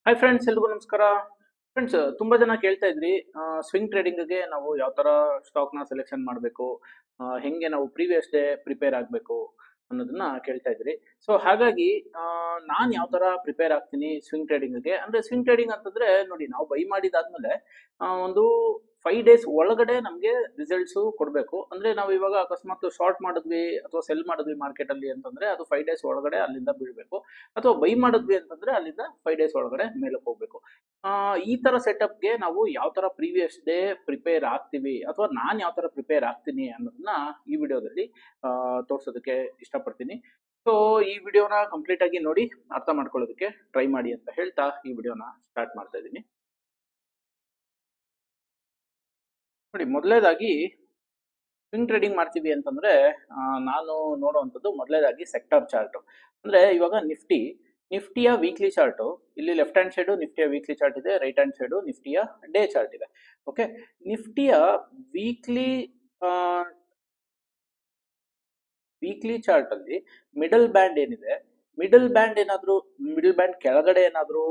Hi friends, ಎಲ್ರಿಗೂ ನಮಸ್ಕಾರ. Friends, ತುಂಬಾ ಜನ ಕೇಳ್ತಾ ಇದ್ರಿ ಸ್ವಿಂಗ್ ಟ್ರೇಡಿಂಗ್ಗೆ ನಾವು ಯಾವ ತರ ಸ್ಟಾಕ್ ನ ಸೆಲೆಕ್ಷನ್ ಮಾಡಬೇಕು, ಹೆಂಗೆ ನಾವು ಪ್ರೀವಿಯಸ್ ಡೇ ಪ್ರಿಪೇರ್ ಆಗಬೇಕು ಅನ್ನೋದನ್ನ ಕೇಳ್ತಾ ಇದ್ರಿ. ಸೊ ಹಾಗಾಗಿ ನಾನು ಯಾವ ತರ ಪ್ರಿಪೇರ್ ಆಗ್ತೀನಿ ಸ್ವಿಂಗ್ ಟ್ರೇಡಿಂಗ್ಗೆ ಅಂದ್ರೆ, ಸ್ವಿಂಗ್ ಟ್ರೇಡಿಂಗ್ ಅಂತಂದ್ರೆ ನೋಡಿ, ನಾವು ಬೈ ಮಾಡಿದಾದ್ಮೇಲೆ ಒಂದು 5 ಡೇಸ್ ಒಳಗಡೆ ನಮಗೆ ರಿಸಲ್ಟ್ಸ್ ಕೊಡಬೇಕು. ಅಂದ್ರೆ ನಾವು ಇವಾಗ ಅಕಸ್ಮಾತ್ ಶಾರ್ಟ್ ಮಾಡಿದ್ವಿ ಅಥವಾ ಸೆಲ್ ಮಾಡಿದ್ವಿ ಮಾರ್ಕೆಟ್ ಅಲ್ಲಿ ಅಂತಂದ್ರೆ, ಅದು 5 ಡೇಸ್ ಒಳಗಡೆ ಅಲ್ಲಿಂದ ಬೀಳ್ಬೇಕು. ಅಥವಾ ಬೈ ಮಾಡಿದ್ವಿ ಅಂತಂದ್ರೆ ಅಲ್ಲಿಂದ 5 ಡೇಸ್ ಒಳಗಡೆ ಮೇಲಕ್ಕೆ ಹೋಗ್ಬೇಕು. ಈ ತರ ಸೆಟಪ್ಗೆ ನಾವು ಯಾವ ತರ ಪ್ರೀವಿಯಸ್ ಡೇ ಪ್ರಿಪೇರ್ ಆಗ್ತೀವಿ ಅಥವಾ ನಾನು ಯಾವ ತರ ಪ್ರಿಪೇರ್ ಆಗ್ತೀನಿ ಅನ್ನೋದನ್ನ ಈ ವಿಡಿಯೋದಲ್ಲಿ ತೋರ್ಸೋದಕ್ಕೆ ಇಷ್ಟಪಡ್ತೀನಿ. ಸೊ ಈ ವಿಡಿಯೋನ ಕಂಪ್ಲೀಟ್ ಆಗಿ ನೋಡಿ, ಅರ್ಥ ಮಾಡ್ಕೊಳ್ಳೋದಕ್ಕೆ ಟ್ರೈ ಮಾಡಿ ಅಂತ ಹೇಳ್ತಾ ಈ ವಿಡಿಯೋನ ಸ್ಟಾರ್ಟ್ ಮಾಡ್ತಾ ಇದ್ದೀನಿ. ನೋಡಿ, ಮೊದಲನೇದಾಗಿ ಸ್ವಿಂಗ್ ಟ್ರೇಡಿಂಗ್ ಮಾಡ್ತೀವಿ ಅಂತಂದ್ರೆ ನಾನು ನೋಡುವಂಥದ್ದು ಮೊದಲನೇದಾಗಿ ಸೆಕ್ಟರ್ ಚಾರ್ಟ್. ಅಂದ್ರೆ ಇವಾಗ ನಿಫ್ಟಿಯ ವೀಕ್ಲಿ ಚಾರ್ಟ್, ಇಲ್ಲಿ ಲೆಫ್ಟ್ ಹ್ಯಾಂಡ್ ಸೈಡ್ ನಿಫ್ಟಿಯ ವೀಕ್ಲಿ ಚಾರ್ಟ್ ಇದೆ, ರೈಟ್ ಹ್ಯಾಂಡ್ ಸೈಡ್ ನಿಫ್ಟಿಯ ಡೇ ಚಾರ್ಟ್ ಇದೆ. ಓಕೆ, ನಿಫ್ಟಿಯ ವೀಕ್ಲಿ ಚಾರ್ಟ್ ಅಲ್ಲಿ ಮಿಡಲ್ ಬ್ಯಾಂಡ್ ಏನಿದೆ, ಮಿಡಲ್ ಬ್ಯಾಂಡ್ ಕೆಳಗಡೆ ಏನಾದ್ರೂ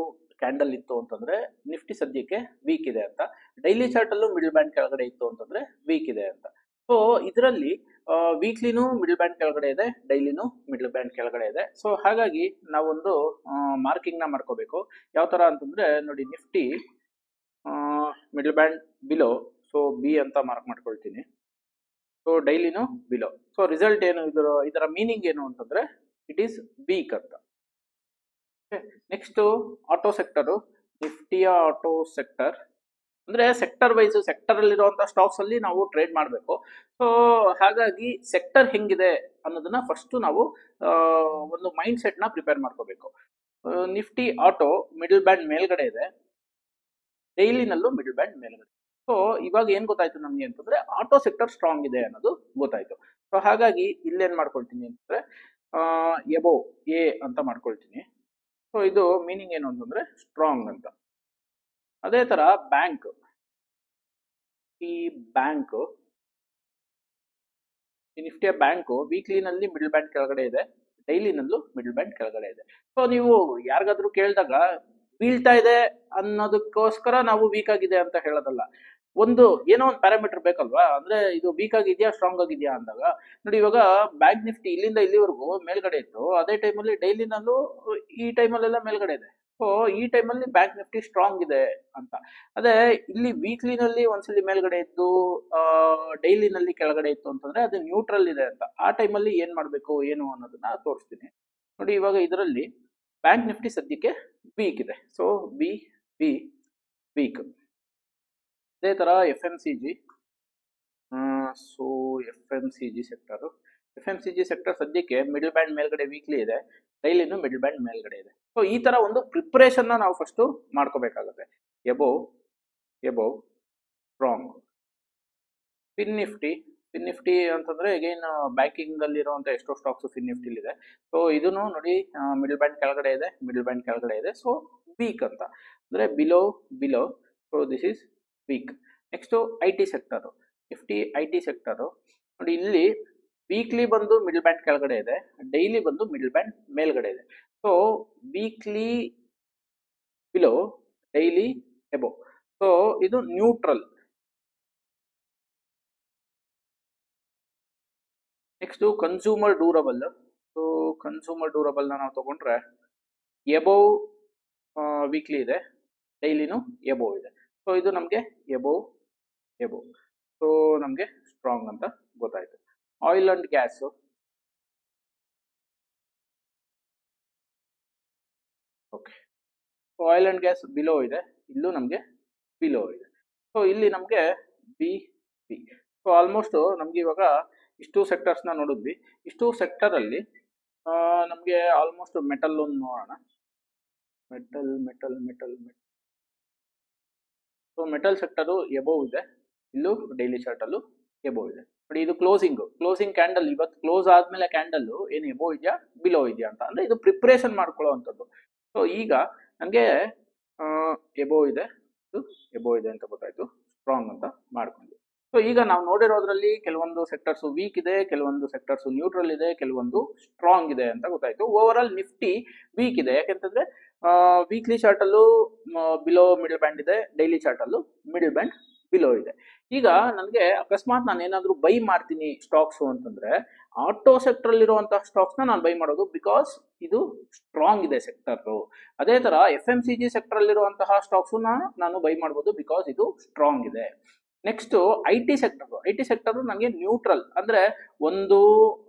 ಕ್ಯಾಂಡಲ್ ಇತ್ತು ಅಂತಂದ್ರೆ ನಿಫ್ಟಿ ಸದ್ಯಕ್ಕೆ ವೀಕ್ ಇದೆ ಅಂತ. ಡೈಲಿ ಚಾರ್ಟ್ ಅಲ್ಲೂ ಮಿಡಲ್ ಬ್ಯಾಂಡ್ ಕೆಳಗಡೆ ಇತ್ತು ಅಂತಂದ್ರೆ ವೀಕ್ ಇದೆ ಅಂತ. ಸೊ ಇದರಲ್ಲಿ ವೀಕ್ಲಿನೂ ಮಿಡಲ್ ಬ್ಯಾಂಡ್ ಕೆಳಗಡೆ ಇದೆ, ಡೈಲಿನೂ ಮಿಡಲ್ ಬ್ಯಾಂಡ್ ಕೆಳಗಡೆ ಇದೆ. ಸೊ ಹಾಗಾಗಿ ನಾವೊಂದು ಮಾರ್ಕಿಂಗ್ ನ ಮಾಡ್ಕೋಬೇಕು. ಯಾವ ತರ ಅಂತಂದ್ರೆ ನೋಡಿ, Nifty middle band below, so B ಅಂತ ಮಾರ್ಕ್ ಮಾಡ್ಕೊಳ್ತೀನಿ. ಸೊ ಡೈಲಿನೂ ಬಿಲೋ. ಸೊ ರಿಸಲ್ಟ್ ಏನು, ಇದರ ಮೀನಿಂಗ್ ಏನು ಅಂತಂದ್ರೆ ಇಟ್ ಈಸ್ ವೀಕ್ ಅಂತ. ನೆಕ್ಸ್ಟ್ ಆಟೋ ಸೆಕ್ಟರ್, ನಿಫ್ಟಿಯ ಆಟೋ ಸೆಕ್ಟರ್ ಅಂದ್ರೆ ಸೆಕ್ಟರ್ ವೈಸ್, ಸೆಕ್ಟರ್ ಅಲ್ಲಿರುವಂತಹ ಸ್ಟಾಕ್ಸ್ ಅಲ್ಲಿ ನಾವು ಟ್ರೇಡ್ ಮಾಡಬೇಕು. ಸೊ ಹಾಗಾಗಿ ಸೆಕ್ಟರ್ ಹೆಂಗಿದೆ ಅನ್ನೋದನ್ನ ಫಸ್ಟ್ ನಾವು ಒಂದು ಮೈಂಡ್ ಸೆಟ್ ನ ಪ್ರಿಪೇರ್ ಮಾಡ್ಕೋಬೇಕು. ನಿಫ್ಟಿ ಆಟೋ ಮಿಡಲ್ ಬ್ಯಾಂಡ್ ಮೇಲ್ಗಡೆ ಇದೆ, ಡೈಲಿನಲ್ಲೂ ಮಿಡಲ್ ಬ್ಯಾಂಡ್ ಮೇಲ್ಗಡೆ. ಸೊ ಇವಾಗ ಏನ್ ಗೊತ್ತಾಯ್ತು ನಮ್ಗೆ ಅಂತಂದ್ರೆ, ಆಟೋ ಸೆಕ್ಟರ್ ಸ್ಟ್ರಾಂಗ್ ಇದೆ ಅನ್ನೋದು ಗೊತ್ತಾಯ್ತು. ಸೊ ಹಾಗಾಗಿ ಇಲ್ಲೇನ್ ಮಾಡ್ಕೊಳ್ತೀನಿ ಅಂತಂದ್ರೆ ಎಬೋ ಎ ಅಂತ ಮಾಡ್ಕೊಳ್ತೀನಿ. ಸೊ ಇದು ಮೀನಿಂಗ್ ಏನು ಅಂತಂದ್ರೆ ಸ್ಟ್ರಾಂಗ್ ಅಂತ. ಅದೇ ತರ ಬ್ಯಾಂಕ್, ಈ ನಿಫ್ಟಿಯ ಬ್ಯಾಂಕು ವೀಕ್ಲಿನಲ್ಲಿ ಮಿಡಲ್ ಬ್ಯಾಂಡ್ ಕೆಳಗಡೆ ಇದೆ, ಡೈಲಿನಲ್ಲೂ ಮಿಡಲ್ ಬ್ಯಾಂಡ್ ಕೆಳಗಡೆ ಇದೆ. ಸೊ ನೀವು ಯಾರಿಗಾದ್ರೂ ಕೇಳಿದಾಗ ಬೀಳ್ತಾ ಇದೆ ಅನ್ನೋದಕ್ಕೋಸ್ಕರ ನಾವು ವೀಕ್ ಆಗಿದೆ ಅಂತ ಹೇಳೋದಲ್ಲ. ಏನೋ ಒಂದು ಪ್ಯಾರಾಮೀಟರ್ ಬೇಕಲ್ವಾ, ಅಂದ್ರೆ ಇದು ವೀಕ್ ಆಗಿದೆಯಾ ಸ್ಟ್ರಾಂಗ್ ಆಗಿದೆಯಾ ಅಂದಾಗ ನೋಡಿ, ಇವಾಗ ಬ್ಯಾಂಕ್ ನಿಫ್ಟಿ ಇಲ್ಲಿಂದ ಇಲ್ಲಿವರೆಗೂ ಮೇಲ್ಗಡೆ ಇತ್ತು, ಅದೇ ಟೈಮಲ್ಲಿ ಡೈಲಿನಲ್ಲೂ ಈ ಟೈಮಲ್ಲೆಲ್ಲ ಮೇಲ್ಗಡೆ ಇದೆ. ಸೊ ಈ ಟೈಮಲ್ಲಿ ಬ್ಯಾಂಕ್ ನಿಫ್ಟಿ ಸ್ಟ್ರಾಂಗ್ ಇದೆ ಅಂತ. ಅದೇ ಇಲ್ಲಿ ವೀಕ್ಲಿನಲ್ಲಿ ಒಂದ್ಸಲಿ ಮೇಲ್ಗಡೆ ಇದ್ದು ಡೈಲಿನಲ್ಲಿ ಕೆಳಗಡೆ ಇತ್ತು ಅಂತಂದ್ರೆ ಅದು ನ್ಯೂಟ್ರಲ್ ಇದೆ ಅಂತ. ಆ ಟೈಮಲ್ಲಿ ಏನ್ ಮಾಡ್ಬೇಕು ಏನು ಅನ್ನೋದನ್ನ ತೋರಿಸ್ತೀನಿ. ನೋಡಿ, ಇವಾಗ ಇದರಲ್ಲಿ ಬ್ಯಾಂಕ್ ನಿಫ್ಟಿ ಸದ್ಯಕ್ಕೆ ವೀಕ್ ಇದೆ. So weak. ಅದೇ ತರ F M C G sector ಸದ್ಯಕ್ಕೆ ಮಿಡಲ್ ಬ್ಯಾಂಡ್ ಮೇಲ್ಗಡೆ ವೀಕ್ಲಿ ಇದೆ, ಡೈಲಿನೂ ಮಿಡಲ್ ಬ್ಯಾಂಡ್ ಮೇಲ್ಗಡೆ ಇದೆ. ಸೊ ಈ ತರ ಒಂದು ಪ್ರಿಪರೇಷನ್ ನಾವು ಫಸ್ಟ್ ಮಾಡ್ಕೋಬೇಕಾಗುತ್ತೆ. Above strong. ಫಿನ್ ನಿಫ್ಟಿ ಅಂತಂದ್ರೆ ಅಗೈನ್ ಬ್ಯಾಂಕಿಂಗ್ ಅಲ್ಲಿ ಇರುವಂತ ಎಷ್ಟೋ ಸ್ಟಾಕ್ಸ್ ಫಿನ್ ನಿಫ್ಟಿಲಿ ಇದೆ. ಸೊ ಇದನ್ನು ನೋಡಿ, ಮಿಡಲ್ ಬ್ಯಾಂಡ್ ಕೆಳಗಡೆ ಇದೆ. ಸೊ ವೀಕ್ ಅಂತ ಅಂದ್ರೆ below. So this is weak. Next IT sector, nifty IT sector ನೋಡಿ, ಇಲ್ಲಿ ವೀಕ್ಲಿ ಬಂದು ಮಿಡಲ್ ಬ್ಯಾಂಡ್ ಕೆಳಗಡೆ ಇದೆ, ಡೈಲಿ ಬಂದು ಮಿಡಲ್ ಬ್ಯಾಂಡ್ ಮೇಲ್ಗಡೆ ಇದೆ. So weekly below, daily above. So ಇದು neutral. Next consumer durable. So consumer durable ನಾವು ತಗೊಂಡ್ರೆ ಎಬೋವ್ ವೀಕ್ಲಿ ಇದೆ, ಡೈಲಿನೂ ಎಬೋವ್ ಇದೆ. ಸೊ ಇದು ನಮಗೆ ಎಬೋವ್. ಸೊ ನಮಗೆ ಸ್ಟ್ರಾಂಗ್ ಅಂತ ಗೊತ್ತಾಯ್ತು. Oil and gas, okay. Oil and gas below ಇದೆ, ಇಲ್ಲೂ ನಮಗೆ ಬಿಲೋ ಇದೆ. ಸೊ ಇಲ್ಲಿ ನಮಗೆ ಬಿ. ಸೊ ಆಲ್ಮೋಸ್ಟ್ ನಮ್ಗೆ ಇವಾಗ ಇಷ್ಟು ಸೆಕ್ಟರ್ಸ್ ನ ನೋಡಿದ್ವಿ. ಇಷ್ಟು ಸೆಕ್ಟರ್ ಅಲ್ಲಿ ನಮ್ಗೆ ಆಲ್ಮೋಸ್ಟ್ ಮೆಟಲ್ ಒಂದು ನೋಡೋಣ. Metal. So metal sector above ಇದೆ, ಇಲ್ಲೂ ಡೈಲಿ ಚಾರ್ಟ್ ಅಲ್ಲೂ ಎಬೋವ್ ಇದೆ. ನೋಡಿ, ಇದು ಕ್ಲೋಸಿಂಗ್ ಕ್ಯಾಂಡಲ್, ಇವತ್ತು ಕ್ಲೋಸ್ ಆದ್ಮೇಲೆ ಕ್ಯಾಂಡಲ್ ಏನು ಎಬೋವ್ ಇದೆಯಾ ಬಿಲೋ ಇದೆಯಾ ಅಂತ, ಅಂದ್ರೆ ಇದು ಪ್ರಿಪರೇಷನ್ ಮಾಡ್ಕೊಳ್ಳೋ ಅಂಥದ್ದು. ಸೊ ಈಗ ನಮಗೆ ಎಬೋವ್ ಇದೆ ಅಂತ ಗೊತ್ತಾಯ್ತು, ಸ್ಟ್ರಾಂಗ್ ಅಂತ ಮಾಡ್ಕೊಂಡ್ವಿ. ಸೊ ಈಗ ನಾವು ನೋಡಿರೋದ್ರಲ್ಲಿ ಕೆಲವೊಂದು ಸೆಕ್ಟರ್ಸ್ ವೀಕ್ ಇದೆ, ಕೆಲವೊಂದು ಸೆಕ್ಟರ್ಸ್ ನ್ಯೂಟ್ರಲ್ ಇದೆ, ಕೆಲವೊಂದು ಸ್ಟ್ರಾಂಗ್ ಇದೆ ಅಂತ ಗೊತ್ತಾಯ್ತು. ಓವರ್ ಆಲ್ ನಿಫ್ಟಿ ವೀಕ್ ಇದೆ, ಯಾಕೆಂತಂದ್ರೆ ವೀಕ್ಲಿ ಚಾರ್ಟಲ್ಲೂ ಬಿಲೋ ಮಿಡಲ್ ಬ್ಯಾಂಡ್ ಇದೆ, ಡೈಲಿ ಚಾರ್ಟಲ್ಲೂ ಮಿಡಲ್ ಬ್ಯಾಂಡ್ ಬಿಲೋ ಇದೆ. ಈಗ ನನಗೆ ಅಕಸ್ಮಾತ್ ನಾನು ಏನಾದರೂ ಬೈ ಮಾಡ್ತೀನಿ ಸ್ಟಾಕ್ಸು ಅಂತಂದ್ರೆ ಆಟೋ ಸೆಕ್ಟರ್ ಇರುವಂತಹ ಸ್ಟಾಕ್ಸ್ನ ನಾನು ಬೈ ಮಾಡೋದು, ಬಿಕಾಸ್ ಇದು ಸ್ಟ್ರಾಂಗ್ ಇದೆ ಸೆಕ್ಟರ್. ಅದೇ ತರ FMCG ಸೆಕ್ಟರ್ ಅಲ್ಲಿರುವಂತಹ ಸ್ಟಾಕ್ಸ್ ನಾನು ಬೈ ಮಾಡ್ಬೋದು, ಬಿಕಾಸ್ ಇದು ಸ್ಟ್ರಾಂಗ್ ಇದೆ. ನೆಕ್ಸ್ಟ್ IT ಸೆಕ್ಟರ್ ನನಗೆ ನ್ಯೂಟ್ರಲ್, ಅಂದ್ರೆ ಒಂದು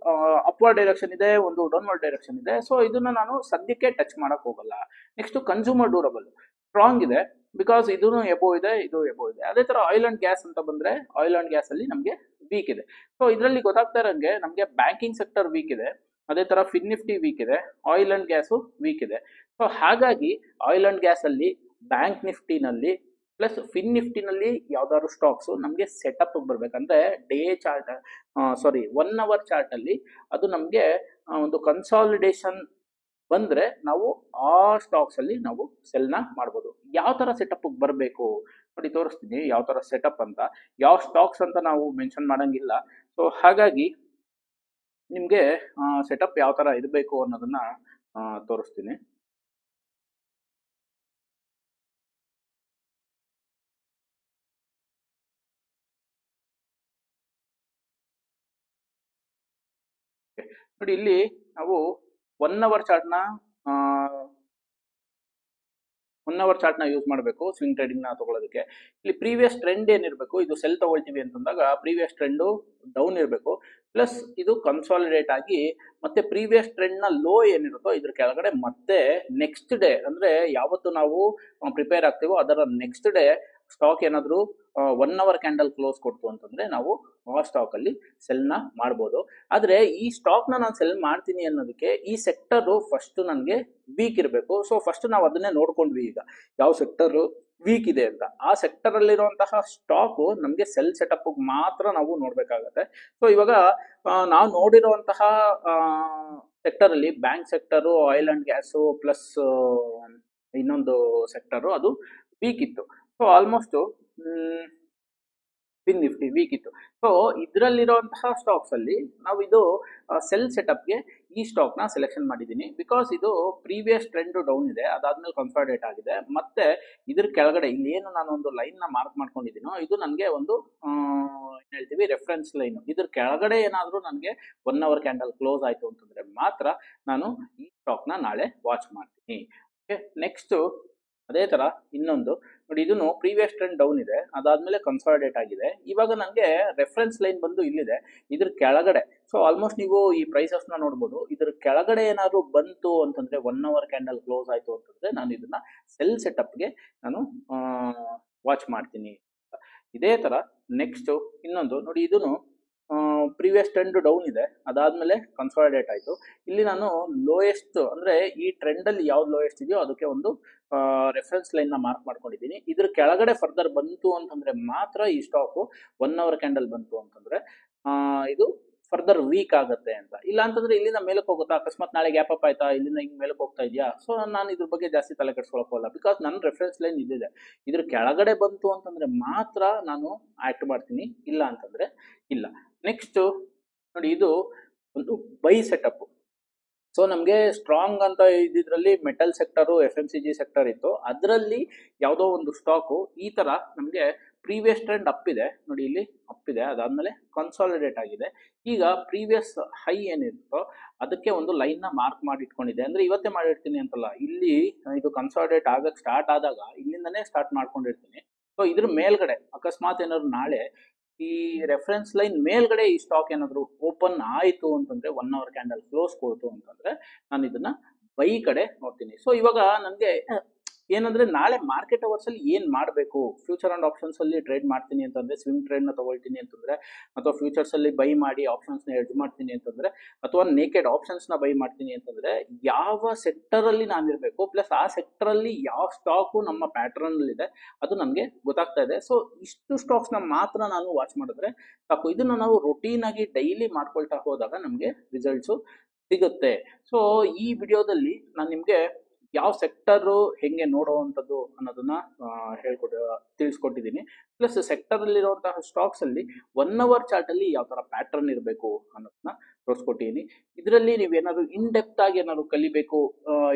ಅಪ್ವರ್ಡ್ ಡೈರೆಕ್ಷನ್ ಇದೆ, ಒಂದು ಡೌನ್ವರ್ಡ್ ಡೈರೆಕ್ಷನ್ ಇದೆ. ಸೊ ಇದನ್ನ ನಾನು ಸದ್ಯಕ್ಕೆ ಟಚ್ ಮಾಡಕ್ ಹೋಗಲ್ಲ. ನೆಕ್ಸ್ಟ್ ಕನ್ಸ್ಯೂಮರ್ ಡ್ಯೂರಬಲ್ ಸ್ಟ್ರಾಂಗ್ ಇದೆ, ಬಿಕಾಸ್ ಇದೂ ಎಬೋ ಇದೆ, ಇದು ಎಬೋ ಇದೆ. ಅದೇ ತರ ಆಯಿಲ್ ಅಂಡ್ ಗ್ಯಾಸ್ ಅಂತ ಬಂದ್ರೆ ಆಯಿಲ್ ಅಂಡ್ ಗ್ಯಾಸ್ ಅಲ್ಲಿ ನಮಗೆ ವೀಕ್ ಇದೆ. ಸೊ ಇದರಲ್ಲಿ ಗೊತ್ತಾಗ್ತಾ ಇರೋಂಗೆ ನಮಗೆ ಬ್ಯಾಂಕಿಂಗ್ ಸೆಕ್ಟರ್ ವೀಕ್ ಇದೆ, ಅದೇ ತರ ಫಿನ್ ನಿಫ್ಟಿ ವೀಕ್ ಇದೆ, ಆಯಿಲ್ ಅಂಡ್ ಗ್ಯಾಸು ವೀಕ್ ಇದೆ. ಸೊ ಹಾಗಾಗಿ ಆಯಿಲ್ ಅಂಡ್ ಗ್ಯಾಸ್ ಅಲ್ಲಿ, ಬ್ಯಾಂಕ್ ನಿಫ್ಟಿನಲ್ಲಿ ಪ್ಲಸ್ ಫಿನ್ ನಿಫ್ಟಿನಲ್ಲಿ ಯಾವ್ದಾದ್ರು ಸ್ಟಾಕ್ಸ್ ನಮಗೆ ಸೆಟಪ್ ಬರ್ಬೇಕಂದ್ರೆ ಡೇ ಚಾರ್ಟ್ 1 ಅವರ್ ಚಾರ್ಟ್ ಅಲ್ಲಿ ಅದು ನಮಗೆ ಒಂದು ಕನ್ಸಾಲಿಡೇಷನ್ ಬಂದ್ರೆ ನಾವು ಆ ಸ್ಟಾಕ್ಸ್ ಅಲ್ಲಿ ನಾವು ಸೆಲ್ನ ಮಾಡ್ಬೋದು. ಯಾವ ತರ ಸೆಟಪ್ ಬರಬೇಕು ನೋಡಿ ತೋರಿಸ್ತೀನಿ, ಯಾವ ತರ ಸೆಟಪ್ ಅಂತ. ಯಾವ ಸ್ಟಾಕ್ಸ್ ಅಂತ ನಾವು ಮೆನ್ಷನ್ ಮಾಡಂಗಿಲ್ಲ. ಸೊ ಹಾಗಾಗಿ ನಿಮ್ಗೆ ಸೆಟಪ್ ಯಾವ ತರ ಇರಬೇಕು ಅನ್ನೋದನ್ನ ತೋರಿಸ್ತೀನಿ. ನೋಡಿ ಇಲ್ಲಿ ನಾವು 1 ಅವರ್ ಚಾರ್ಟ್ನ ಯೂಸ್ ಮಾಡಬೇಕು ಸ್ವಿಂಗ್ ಟ್ರೇಡಿಂಗ್ ನ ತಗೊಳ್ಳೋದಕ್ಕೆ. ಇಲ್ಲಿ ಪ್ರೀವಿಯಸ್ ಟ್ರೆಂಡ್ ಏನಿರಬೇಕು, ಇದು ಸೆಲ್ ತಗೊಳ್ತೀವಿ ಅಂತಂದಾಗ ಪ್ರೀವಿಯಸ್ ಟ್ರೆಂಡು ಡೌನ್ ಇರಬೇಕು, ಪ್ಲಸ್ ಇದು ಕನ್ಸಾಲಿಡೇಟ್ ಆಗಿ ಮತ್ತೆ ಪ್ರೀವಿಯಸ್ ಟ್ರೆಂಡ್ ನ ಲೋ ಏನಿರುತ್ತೋ ಇದ್ರ ಕೆಳಗಡೆ ಮತ್ತೆ ನೆಕ್ಸ್ಟ್ ಡೇ, ಅಂದ್ರೆ ಯಾವತ್ತು ನಾವು ಪ್ರಿಪೇರ್ ಆಗ್ತೀವೋ ಅದರ ನೆಕ್ಸ್ಟ್ ಡೇ ಸ್ಟಾಕ್ ಏನಾದರೂ 1 ಅವರ್ ಕ್ಯಾಂಡಲ್ ಕ್ಲೋಸ್ ಕೊಡ್ತು ಅಂತಂದ್ರೆ ನಾವು ಆ ಸ್ಟಾಕ್ ಅಲ್ಲಿ ಸೆಲ್ನ ಮಾಡ್ಬೋದು. ಆದ್ರೆ ಈ ಸ್ಟಾಕ್ ನಾನು ಸೆಲ್ ಮಾಡ್ತೀನಿ ಅನ್ನೋದಕ್ಕೆ ಈ ಸೆಕ್ಟರ್ ಫಸ್ಟ್ ನನಗೆ ವೀಕ್ ಇರಬೇಕು. ಸೊ ಫಸ್ಟ್ ನಾವು ಅದನ್ನೇ ನೋಡ್ಕೊಂಡ್ವಿ. ಈಗ ಯಾವ ಸೆಕ್ಟರ್ ವೀಕ್ ಇದೆ ಅಂತ, ಆ ಸೆಕ್ಟರ್ ಅಲ್ಲಿರುವಂತಹ ಸ್ಟಾಕ್ ನಮಗೆ ಸೆಲ್ ಸೆಟಪ್ ಮಾತ್ರ ನಾವು ನೋಡ್ಬೇಕಾಗತ್ತೆ. ಸೊ ಇವಾಗ ನಾವು ನೋಡಿರುವಂತಹ ಸೆಕ್ಟರ್ ಅಲ್ಲಿ bank sector, oil and gas plus ಇನ್ನೊಂದು ಸೆಕ್ಟರು ಅದು ವೀಕ್ ಇತ್ತು. So almost fin nifty weak ಇತ್ತು. ಸೊ ಇದರಲ್ಲಿರುವಂತಹ ಸ್ಟಾಕ್ಸ್ ಅಲ್ಲಿ ನಾವು ಇದು ಸೆಲ್ ಸೆಟಪ್ಗೆ ಈ ಸ್ಟಾಕ್ ನ ಸೆಲೆಕ್ಷನ್ ಮಾಡಿದ್ದೀನಿ, ಬಿಕಾಸ್ ಇದು ಪ್ರೀವಿಯಸ್ ಟ್ರೆಂಡ್ ಡೌನ್ ಇದೆ, ಅದಾದ್ಮೇಲೆ ಕನ್ಸಾಲಿಡೇಟ್ ಆಗಿದೆ. ಮತ್ತೆ ಇದ್ರ ಕೆಳಗಡೆ ಇಲ್ಲಿ ಏನು ನಾನು ಒಂದು ಲೈನ್ ನ ಮಾರ್ಕ್ ಮಾಡ್ಕೊಂಡಿದ್ದೀನೋ ಇದು ನನಗೆ ಒಂದು ಏನ್ ಹೇಳ್ತೀವಿ ರೆಫರೆನ್ಸ್ ಲೈನ್. ಇದ್ರ ಕೆಳಗಡೆ ಏನಾದರೂ ನನಗೆ 1 ಅವರ್ ಕ್ಯಾಂಡಲ್ ಕ್ಲೋಸ್ ಆಯ್ತು ಅಂತಂದ್ರೆ ಮಾತ್ರ ನಾನು ಈ ಸ್ಟಾಕ್ ನ ನಾಳೆ ವಾಚ್ ಮಾಡ್ತೀನಿ. ಓಕೆ, ನೆಕ್ಸ್ಟ್ ಅದೇ ತರ ಇನ್ನೊಂದು ನೋಡಿ, ಇದನ್ನು ಪ್ರೀವಿಯಸ್ ಟ್ರೆಂಡ್ ಡೌನ್ ಇದೆ, ಅದಾದ್ಮೇಲೆ ಕನ್ಸಾಲಿಡೇಟ್ ಆಗಿದೆ. ಇವಾಗ ನನಗೆ ರೆಫರೆನ್ಸ್ ಲೈನ್ ಬಂದು ಇಲ್ಲಿದೆ, ಇದ್ರ ಕೆಳಗಡೆ. ಸೊ ಆಲ್ಮೋಸ್ಟ್ ನೀವು ಈ ಪ್ರೈಸಸ್ ನ ನೋಡ್ಬೋದು. ಇದ್ರ ಕೆಳಗಡೆ ಏನಾದ್ರು ಬಂತು ಅಂತಂದ್ರೆ 1 ಅವರ್ ಕ್ಯಾಂಡಲ್ ಕ್ಲೋಸ್ ಆಯ್ತು ಅಂತಂದ್ರೆ ನಾನು ಇದನ್ನ ಸೆಲ್ ಸೆಟಪ್ಗೆ ನಾನು ವಾಚ್ ಮಾಡ್ತೀನಿ. ಇದೇ ತರ ನೆಕ್ಸ್ಟ್ ಇನ್ನೊಂದು ನೋಡಿ, ಇದನ್ನು ಪ್ರೀವಿಯಸ್ ಟ್ರೆಂಡ್ ಡೌನ್ ಇದೆ, ಅದಾದ್ಮೇಲೆ ಕನ್ಸಾಲಿಡೇಟ್ ಆಯ್ತು. ಇಲ್ಲಿ ನಾನು ಲೋಯೆಸ್ಟ್ ಅಂದ್ರೆ ಈ ಟ್ರೆಂಡ್ ಅಲ್ಲಿ ಯಾವ್ದು ಲೋಯೆಸ್ಟ್ ಇದೆಯೋ ಅದಕ್ಕೆ ಒಂದು ರೆಫರೆನ್ಸ್ ಲೈನ್ ನ ಮಾರ್ಕ್ ಮಾಡ್ಕೊಂಡಿದ್ದೀನಿ. ಇದ್ರ ಕೆಳಗಡೆ ಫರ್ದರ್ ಬಂತು ಅಂತಂದ್ರೆ ಮಾತ್ರ ಈ ಸ್ಟಾಕ್ 1 ಅವರ್ ಕ್ಯಾಂಡಲ್ ಬಂತು ಅಂತಂದ್ರೆ ಇದು ಫರ್ದರ್ ವೀಕ್ ಆಗುತ್ತೆ ಅಂತ. ಇಲ್ಲ ಅಂತಂದ್ರೆ ಇಲ್ಲಿಂದ ಮೇಲಕ್ಕೆ ಹೋಗುತ್ತಾ, ಅಕಸ್ಮಾತ್ ನಾಳೆ ಗ್ಯಾಪ್ ಅಪ್ ಆಯ್ತಾ, ಇಲ್ಲಿಂದ ಹಿಂಗ್ ಮೇಲಕ್ಕೆ ಹೋಗ್ತಾ ಇದೆಯಾ, ಸೊ ನಾನು ಇದ್ರ ಬಗ್ಗೆ ಜಾಸ್ತಿ ತಲೆ ಕೆಡ್ಸ್ಕೊಳಕೋಲ್ಲ, ಬಿಕಾಸ್ ನನ್ನ ರೆಫರೆನ್ಸ್ ಲೈನ್ ಇದಿದೆ. ಇದ್ರ ಕೆಳಗಡೆ ಬಂತು ಅಂತಂದ್ರೆ ಮಾತ್ರ ನಾನು ಆಕ್ಟ್ ಮಾಡ್ತೀನಿ, ಇಲ್ಲ ಅಂತಂದ್ರೆ ಇಲ್ಲ. ನೆಕ್ಸ್ಟ್ ನೋಡಿ, ಇದು ಒಂದು ಬೈ ಸೆಟಪ್. ಸೊ ನಮಗೆ ಸ್ಟ್ರಾಂಗ್ ಅಂತ ಇದ್ರಲ್ಲಿ ಮೆಟಲ್ ಸೆಕ್ಟರು, FMCG ಸೆಕ್ಟರ್ ಇತ್ತು. ಅದರಲ್ಲಿ ಯಾವುದೋ ಒಂದು ಸ್ಟಾಕು ಈ ತರ ನಮಗೆ ಪ್ರೀವಿಯಸ್ ಟ್ರೆಂಡ್ ಅಪ್ ಇದೆ ನೋಡಿ, ಇಲ್ಲಿ ಅಪ್ ಇದೆ, ಅದಾದ್ಮೇಲೆ ಕನ್ಸಾಲಿಡೇಟ್ ಆಗಿದೆ. ಈಗ ಪ್ರೀವಿಯಸ್ ಹೈ ಏನಿರುತ್ತೋ ಅದಕ್ಕೆ ಒಂದು ಲೈನ್ ನ ಮಾರ್ಕ್ ಮಾಡಿ ಇಟ್ಕೊಂಡಿದೆ. ಅಂದ್ರೆ ಇವತ್ತೇ ಮಾಡಿರ್ತೀನಿ ಅಂತಲ್ಲ, ಇಲ್ಲಿ ಇದು ಕನ್ಸಾಲಿಡೇಟ್ ಆಗಕ್ಕೆ ಸ್ಟಾರ್ಟ್ ಆದಾಗ ಇಲ್ಲಿಂದನೇ ಸ್ಟಾರ್ಟ್ ಮಾಡ್ಕೊಂಡಿರ್ತೀನಿ. ಸೊ ಇದ್ರ ಮೇಲ್ಗಡೆ ಅಕಸ್ಮಾತ್ ಏನಾದ್ರು ನಾಳೆ ಈ ರೆಫರೆನ್ಸ್ ಲೈನ್ ಮೇಲ್ಗಡೆ ಈ ಸ್ಟಾಕ್ ಏನಾದ್ರು ಓಪನ್ ಆಯಿತು ಅಂತಂದ್ರೆ 1 ಅವರ್ ಕ್ಯಾಂಡಲ್ ಕ್ಲೋಸ್ ಕೊಡ್ತು ಅಂತಂದ್ರೆ ನಾನು ಇದನ್ನ ಬೈ ಕಡೆ ನೋಡ್ತೀನಿ. ಸೊ ಇವಾಗ ನನಗೆ ಏನಂದ್ರೆ ನಾಳೆ ಮಾರ್ಕೆಟ್ ಅವರ್ಸ್ ಅಲ್ಲಿ ಏನ್ ಮಾಡಬೇಕು, ಫ್ಯೂಚರ್ ಅಂಡ್ ಆಪ್ಷನ್ಸ್ ಅಲ್ಲಿ ಟ್ರೇಡ್ ಮಾಡ್ತೀನಿ ಅಂತಂದ್ರೆ ಸ್ವಿಂಗ್ ಟ್ರೇಡ್ ನ ತಗೊಳ್ತೀನಿ ಅಂತಂದ್ರೆ, ಅಥವಾ ಫ್ಯೂಚರ್ಸ್ ಅಲ್ಲಿ ಬೈ ಮಾಡಿ ಆಪ್ಷನ್ಸ್ ನ ಎಡ್ಜ್ ಮಾಡ್ತೀನಿ ಅಂತಂದ್ರೆ, ಅಥವಾ ನೇಕೆಡ್ ಆಪ್ಷನ್ಸ್ ನ ಬೈ ಮಾಡ್ತೀನಿ ಅಂತಂದ್ರೆ ಯಾವ ಸೆಕ್ಟರ್ ಅಲ್ಲಿ ನಾನು ಇರಬೇಕು, ಪ್ಲಸ್ ಆ ಸೆಕ್ಟರ್ ಅಲ್ಲಿ ಯಾವ ಸ್ಟಾಕು ನಮ್ಮ ಪ್ಯಾಟರ್ನ್ ಅಲ್ಲಿ ಇದೆ ಅದು ನನಗೆ ಗೊತ್ತಾಗ್ತಾ ಇದೆ. ಸೊ ಇಷ್ಟು ಸ್ಟಾಕ್ಸ್ ನ ಮಾತ್ರ ನಾನು ವಾಚ್ ಮಾಡಿದ್ರೆ ಸಾಕು. ಇದನ್ನ ನಾವು ರೊಟೀನ್ ಆಗಿ ಡೈಲಿ ಮಾಡ್ಕೊಳ್ತಾ ಹೋದಾಗ ನಮಗೆ ರಿಸಲ್ಟ್ಸ್ ಸಿಗುತ್ತೆ. ಸೊ ಈ ವಿಡಿಯೋದಲ್ಲಿ ನಾನು ನಿಮ್ಗೆ ಯಾವ ಸೆಕ್ಟರು ಹೆಂಗೆ ನೋಡುವಂಥದ್ದು ಅನ್ನೋದನ್ನ ತಿಳಿಸ್ಕೊಟ್ಟಿದ್ದೀನಿ. ಪ್ಲಸ್ ಸೆಕ್ಟರಲ್ಲಿರುವಂತಹ ಸ್ಟಾಕ್ಸಲ್ಲಿ 1 ಅವರ್ ಚಾರ್ಟಲ್ಲಿ ಯಾವ ಥರ ಪ್ಯಾಟ್ರನ್ ಇರಬೇಕು ಅನ್ನೋದನ್ನ ತೋರಿಸ್ಕೊಟ್ಟಿದ್ದೀನಿ. ಇದರಲ್ಲಿ ನೀವೇನಾದ್ರು ಇನ್ ಡೆಪ್ತ್ ಆಗಿ ಏನಾದ್ರು ಕಲಿಬೇಕು,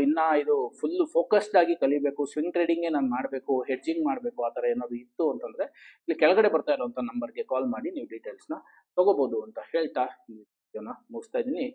ಇನ್ನ ಇದು ಫುಲ್ ಫೋಕಸ್ಡ್ ಆಗಿ ಕಲಿಬೇಕು, ಸ್ವಿಂಗ್ ಟ್ರೇಡಿಂಗೇ ನಾನು ಮಾಡಬೇಕು, ಹೆಡ್ಜಿಂಗ್ ಮಾಡಬೇಕು, ಆ ಥರ ಏನಾದ್ರು ಇತ್ತು ಅಂತಂದರೆ ಇಲ್ಲಿ ಕೆಳಗಡೆ ಬರ್ತಾ ಇರುವಂಥ ನಂಬರ್ಗೆ ಕಾಲ್ ಮಾಡಿ ನೀವು ಡೀಟೇಲ್ಸ್ನ ತಗೋಬೋದು ಅಂತ ಹೇಳ್ತಾ ಈ ವಿಡಿಯೋನ ಮುಗಿಸ್ತಾ ಇದ್ದೀನಿ.